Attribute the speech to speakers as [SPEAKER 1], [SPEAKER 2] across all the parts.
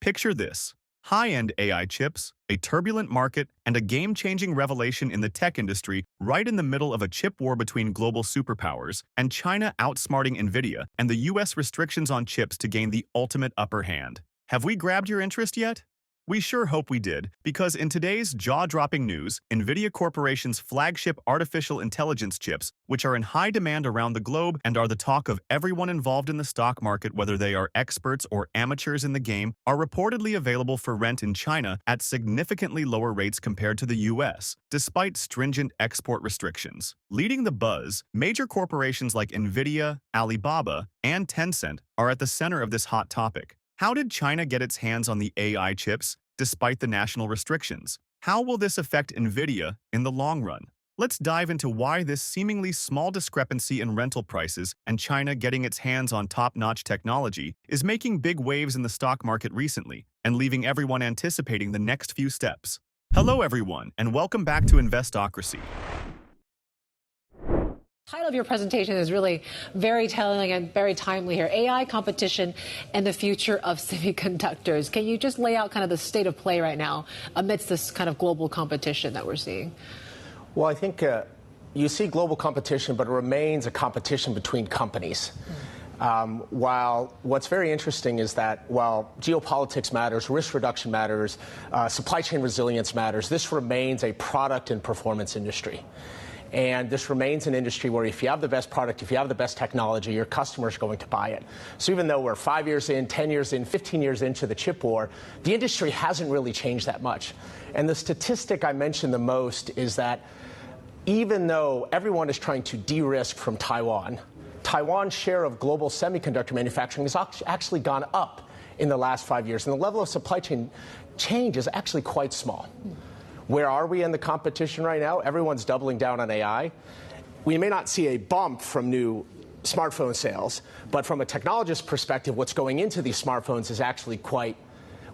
[SPEAKER 1] Picture this: high-end AI chips, a turbulent market, and a game-changing revelation in the tech industry right in the middle of a chip war between global superpowers, and China outsmarting Nvidia and the US restrictions on chips to gain the ultimate upper hand. Have we grabbed your interest yet? We sure hope we did, because in today's jaw-dropping news, Nvidia Corporation's flagship artificial intelligence chips, which are in high demand around the globe and are the talk of everyone involved in the stock market, whether they are experts or amateurs in the game, are reportedly available for rent in China at significantly lower rates compared to the US, despite stringent export restrictions. Leading the buzz, major corporations like Nvidia, Alibaba, and Tencent are at the center of this hot topic. How did China get its hands on the AI chips, despite the national restrictions? How will this affect Nvidia in the long run? Let's dive into why this seemingly small discrepancy in rental prices and China getting its hands on top-notch technology is making big waves in the stock market recently and leaving everyone anticipating the next few steps. Hello everyone, and welcome back to Investocracy.
[SPEAKER 2] The title of your presentation is really very telling and very timely here. AI competition and the future of semiconductors. Can you just lay out kind of the state of play right now amidst this kind of global competition that we're seeing?
[SPEAKER 3] Well, I think you see global competition, but it remains a competition between companies. While what's very interesting is that while geopolitics matters, risk reduction matters, supply chain resilience matters, this remains a product and performance industry. And this remains an industry where if you have the best product, if you have the best technology, your customer's going to buy it. So even though we're 5 years in, 10 years in, 15 years into the chip war, the industry hasn't really changed that much. And the statistic I mentioned the most is that even though everyone is trying to de-risk from Taiwan, Taiwan's share of global semiconductor manufacturing has actually gone up in the last 5 years. And the level of supply chain change is actually quite small. Where are we in the competition right now? Everyone's doubling down on AI. We may not see a bump from new smartphone sales, but from a technologist perspective, what's going into these smartphones is actually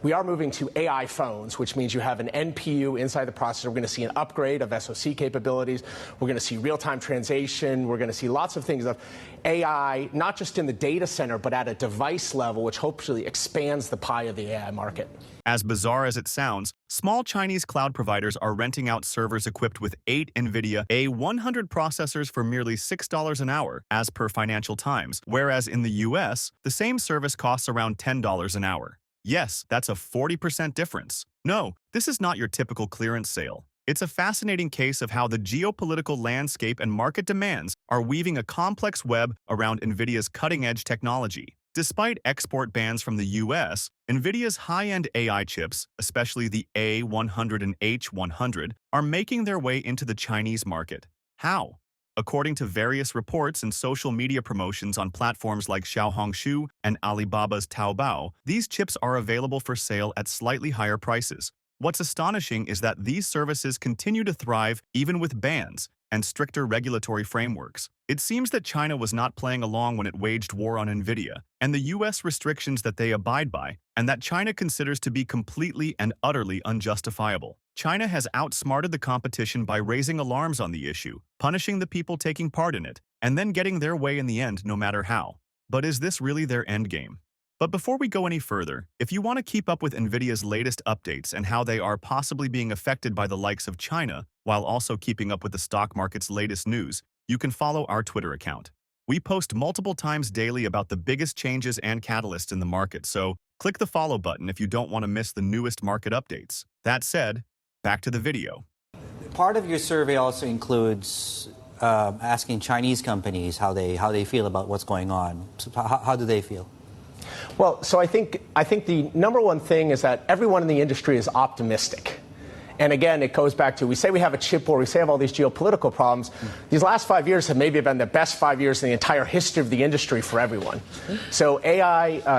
[SPEAKER 3] we are moving to AI phones, which means you have an NPU inside the processor. We're going to see an upgrade of SoC capabilities. We're going to see real-time translation. We're going to see lots of things of AI, not just in the data center, but at a device level, which hopefully expands the pie of the AI market.
[SPEAKER 1] As bizarre as it sounds, small Chinese cloud providers are renting out servers equipped with 8 NVIDIA A100 processors for merely $6 an hour, as per Financial Times, whereas in the US, the same service costs around $10 an hour. Yes, that's a 40% difference. No, this is not your typical clearance sale. It's a fascinating case of how the geopolitical landscape and market demands are weaving a complex web around NVIDIA's cutting-edge technology. Despite export bans from the US, NVIDIA's high-end AI chips, especially the A100 and H100, are making their way into the Chinese market. How? According to various reports and social media promotions on platforms like Xiaohongshu and Alibaba's Taobao, these chips are available for sale at slightly higher prices. What's astonishing is that these services continue to thrive even with bans and stricter regulatory frameworks. It seems that China was not playing along when it waged war on Nvidia and the US restrictions that they abide by, and that China considers to be completely and utterly unjustifiable. China has outsmarted the competition by raising alarms on the issue, punishing the people taking part in it, and then getting their way in the end no matter how. But is this really their endgame? But before we go any further, if you want to keep up with NVIDIA's latest updates and how they are possibly being affected by the likes of China, while also keeping up with the stock market's latest news, you can follow our Twitter account. We post multiple times daily about the biggest changes and catalysts in the market, so click the follow button if you don't want to miss the newest market updates. That said, back to the video.
[SPEAKER 4] Part of your survey also includes asking Chinese companies how they feel about what's going on. So how do they feel?
[SPEAKER 3] Well, so I think the number one thing is that everyone in the industry is optimistic. And again, it goes back to, we say we have a chip war, we say we have all these geopolitical problems. These last 5 years have maybe been the best 5 years in the entire history of the industry for everyone. So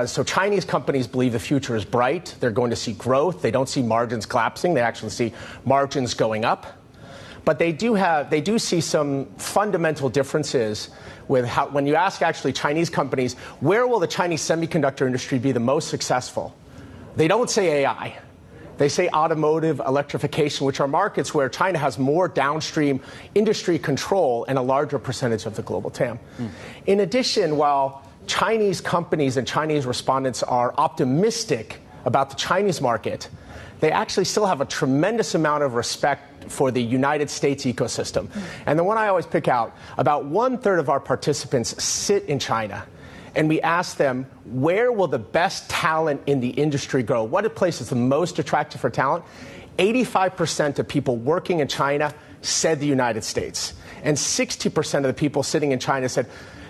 [SPEAKER 3] so Chinese companies believe the future is bright. They're going to see growth. They don't see margins collapsing. They actually see margins going up. But they do see some fundamental differences with how, when you ask actually Chinese companies, where will the Chinese semiconductor industry be the most successful? They don't say AI. They say automotive, electrification, which are markets where China has more downstream industry control and a larger percentage of the global TAM. In addition, while Chinese companies and Chinese respondents are optimistic about the Chinese market, they actually still have a tremendous amount of respect for the United States ecosystem. And the one I always pick out, about 1/3 of our participants sit in China. And we ask them, where will the best talent in the industry grow? What place is the most attractive for talent? 85% of people working in China said the United States. And 60% of the people sitting in China said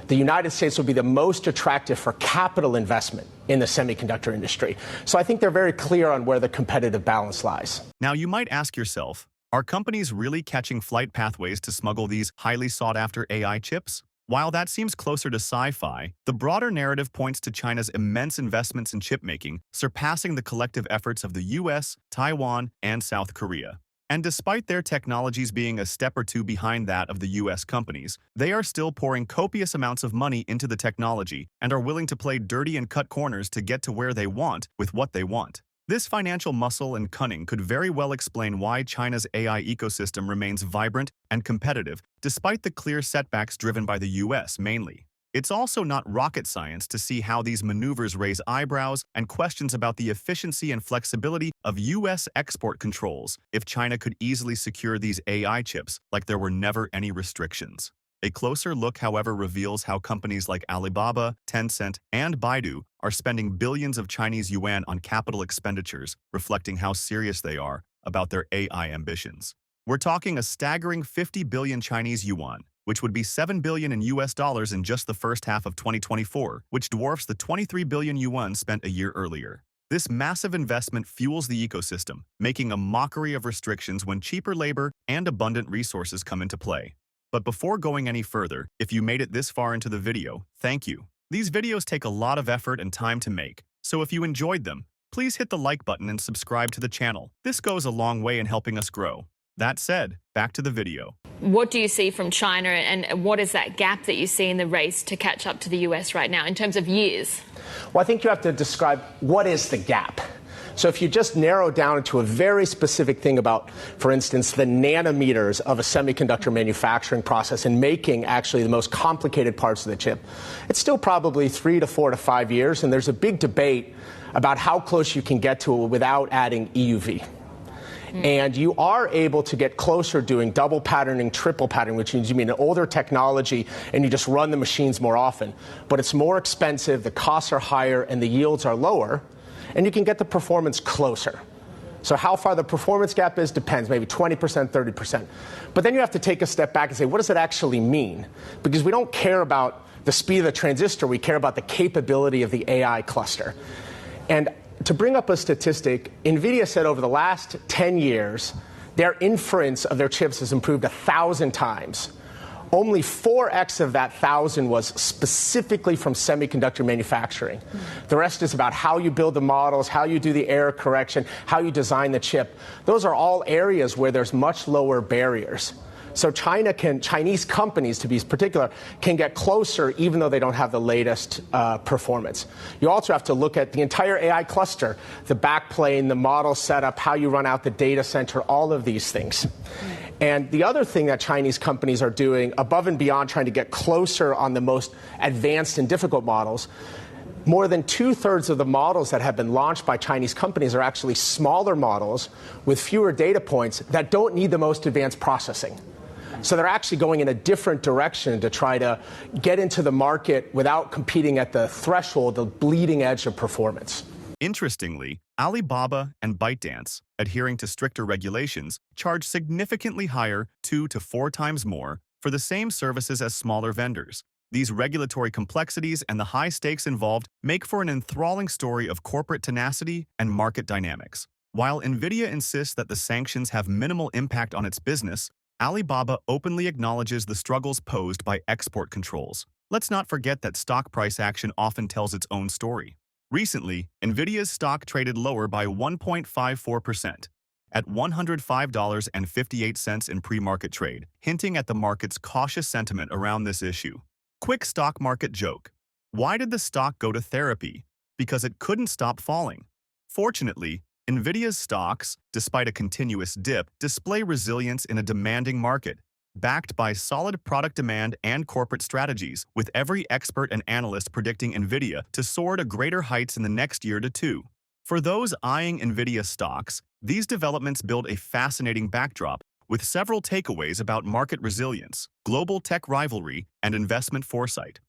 [SPEAKER 3] the United States will be the most attractive for capital investment in the semiconductor industry. So I think they're very clear on where the competitive balance lies.
[SPEAKER 1] Now, you might ask yourself, are companies really catching flight pathways to smuggle these highly sought-after AI chips? While that seems closer to sci-fi, the broader narrative points to China's immense investments in chip-making, surpassing the collective efforts of the US, Taiwan, and South Korea. And despite their technologies being a step or two behind that of the US companies, they are still pouring copious amounts of money into the technology and are willing to play dirty and cut corners to get to where they want with what they want. This financial muscle and cunning could very well explain why China's AI ecosystem remains vibrant and competitive, despite the clear setbacks driven by the US mainly. It's also not rocket science to see how these maneuvers raise eyebrows and questions about the efficiency and flexibility of US export controls if China could easily secure these AI chips like there were never any restrictions. A closer look, however, reveals how companies like Alibaba, Tencent, and Baidu are spending billions of Chinese yuan on capital expenditures, reflecting how serious they are about their AI ambitions. We're talking a staggering 50 billion Chinese yuan, which would be $7 billion in US dollars in just the first half of 2024, which dwarfs the 23 billion yuan spent a year earlier. This massive investment fuels the ecosystem, making a mockery of restrictions when cheaper labor and abundant resources come into play. But before going any further, if you made it this far into the video, thank you. These videos take a lot of effort and time to make, so if you enjoyed them, please hit the like button and subscribe to the channel. This goes a long way in helping us grow. That said, back to the video.
[SPEAKER 5] What do you see from China, and what is that gap that you see in the race to catch up to the US right now in terms of years?
[SPEAKER 3] Well, I think you have to describe what is the gap. So if you just narrow down into a very specific thing about, for instance, the nanometers of a semiconductor manufacturing process and making actually the most complicated parts of the chip, it's still probably 3 to 4 to 5 years, and there's a big debate about how close you can get to it without adding EUV. And you are able to get closer doing double patterning, triple patterning, which means you mean an older technology and you just run the machines more often. But it's more expensive, the costs are higher, and the yields are lower, and you can get the performance closer. So how far the performance gap is depends, maybe 20%, 30%. But then you have to take a step back and say, what does it actually mean? Because we don't care about the speed of the transistor, we care about the capability of the AI cluster. And to bring up a statistic, NVIDIA said over the last 10 years, their inference of their chips has improved 1,000 times. Only 4x of that 1,000 was specifically from semiconductor manufacturing. The rest is about how you build the models, how you do the error correction, how you design the chip. Those are all areas where there's much lower barriers. So Chinese companies, to be particular, can get closer even though they don't have the latest performance. You also have to look at the entire AI cluster, the backplane, the model setup, how you run out the data center, all of these things. And the other thing that Chinese companies are doing, above and beyond trying to get closer on the most advanced and difficult models, more than 2/3 of the models that have been launched by Chinese companies are actually smaller models with fewer data points that don't need the most advanced processing. So they're actually going in a different direction to try to get into the market without competing at the threshold, the bleeding edge of performance.
[SPEAKER 1] Interestingly, Alibaba and ByteDance, adhering to stricter regulations, charge significantly higher, 2 to 4 times more, for the same services as smaller vendors. These regulatory complexities and the high stakes involved make for an enthralling story of corporate tenacity and market dynamics. While Nvidia insists that the sanctions have minimal impact on its business, Alibaba openly acknowledges the struggles posed by export controls. Let's not forget that stock price action often tells its own story. Recently, Nvidia's stock traded lower by 1.54%, at $105.58 in pre-market trade, hinting at the market's cautious sentiment around this issue. Quick stock market joke. Why did the stock go to therapy? Because it couldn't stop falling. Fortunately, Nvidia's stocks, despite a continuous dip, display resilience in a demanding market, backed by solid product demand and corporate strategies, with every expert and analyst predicting Nvidia to soar to greater heights in the next year to two. For those eyeing Nvidia stocks, these developments build a fascinating backdrop with several takeaways about market resilience, global tech rivalry, and investment foresight.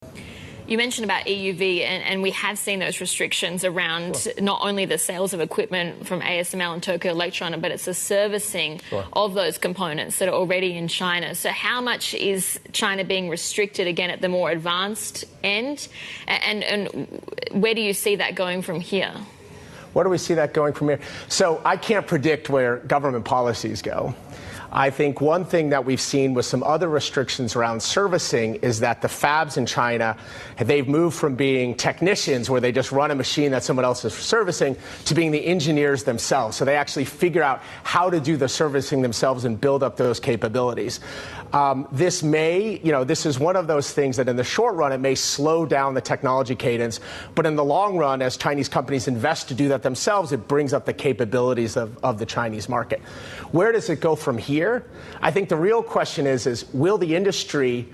[SPEAKER 5] You mentioned about EUV, and we have seen those restrictions around not only the sales of equipment from ASML and Tokyo Electron, but it's the servicing of those components that are already in China. So how much is China being restricted, again, at the more advanced end? And where do you see that going from here?
[SPEAKER 3] Where do we see that going from here? So I can't predict where government policies go. I think one thing that we've seen with some other restrictions around servicing is that the fabs in China, they've moved from being technicians where they just run a machine that someone else is servicing to being the engineers themselves. So they actually figure out how to do the servicing themselves and build up those capabilities. This is one of those things that in the short run, it may slow down the technology cadence. But in the long run, as Chinese companies invest to do that themselves, it brings up the capabilities of the Chinese market. Where does it go from here? I think the real question is will the industry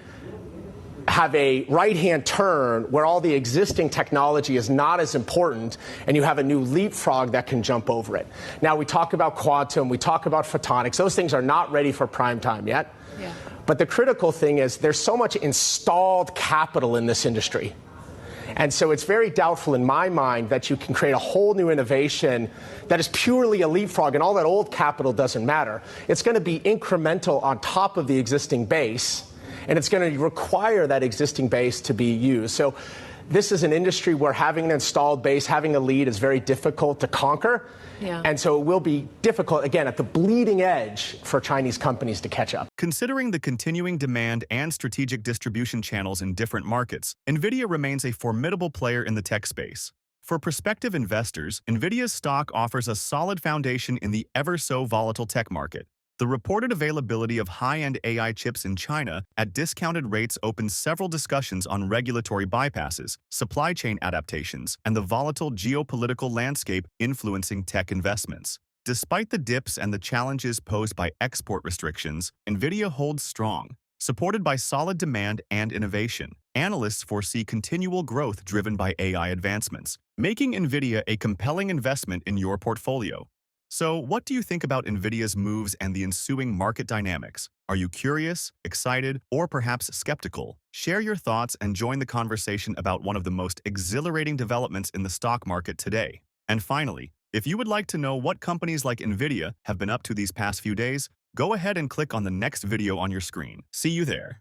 [SPEAKER 3] have a right-hand turn where all the existing technology is not as important and you have a new leapfrog that can jump over it? Now, we talk about quantum, we talk about photonics. Those things are not ready for prime time yet. Yeah. But the critical thing is there's so much installed capital in this industry. And so it's very doubtful in my mind that you can create a whole new innovation that is purely a leapfrog, and all that old capital doesn't matter. It's going to be incremental on top of the existing base, and it's going to require that existing base to be used. So this is an industry where having an installed base, having a lead is very difficult to conquer. Yeah. And so it will be difficult, again, at the bleeding edge for Chinese companies to catch up.
[SPEAKER 1] Considering the continuing demand and strategic distribution channels in different markets, Nvidia remains a formidable player in the tech space. For prospective investors, Nvidia's stock offers a solid foundation in the ever-so-volatile tech market. The reported availability of high-end AI chips in China at discounted rates opens several discussions on regulatory bypasses, supply chain adaptations, and the volatile geopolitical landscape influencing tech investments. Despite the dips and the challenges posed by export restrictions, Nvidia holds strong, supported by solid demand and innovation. Analysts foresee continual growth driven by AI advancements, making Nvidia a compelling investment in your portfolio. So, what do you think about Nvidia's moves and the ensuing market dynamics? Are you curious, excited, or perhaps skeptical? Share your thoughts and join the conversation about one of the most exhilarating developments in the stock market today. And finally, if you would like to know what companies like Nvidia have been up to these past few days, go ahead and click on the next video on your screen. See you there.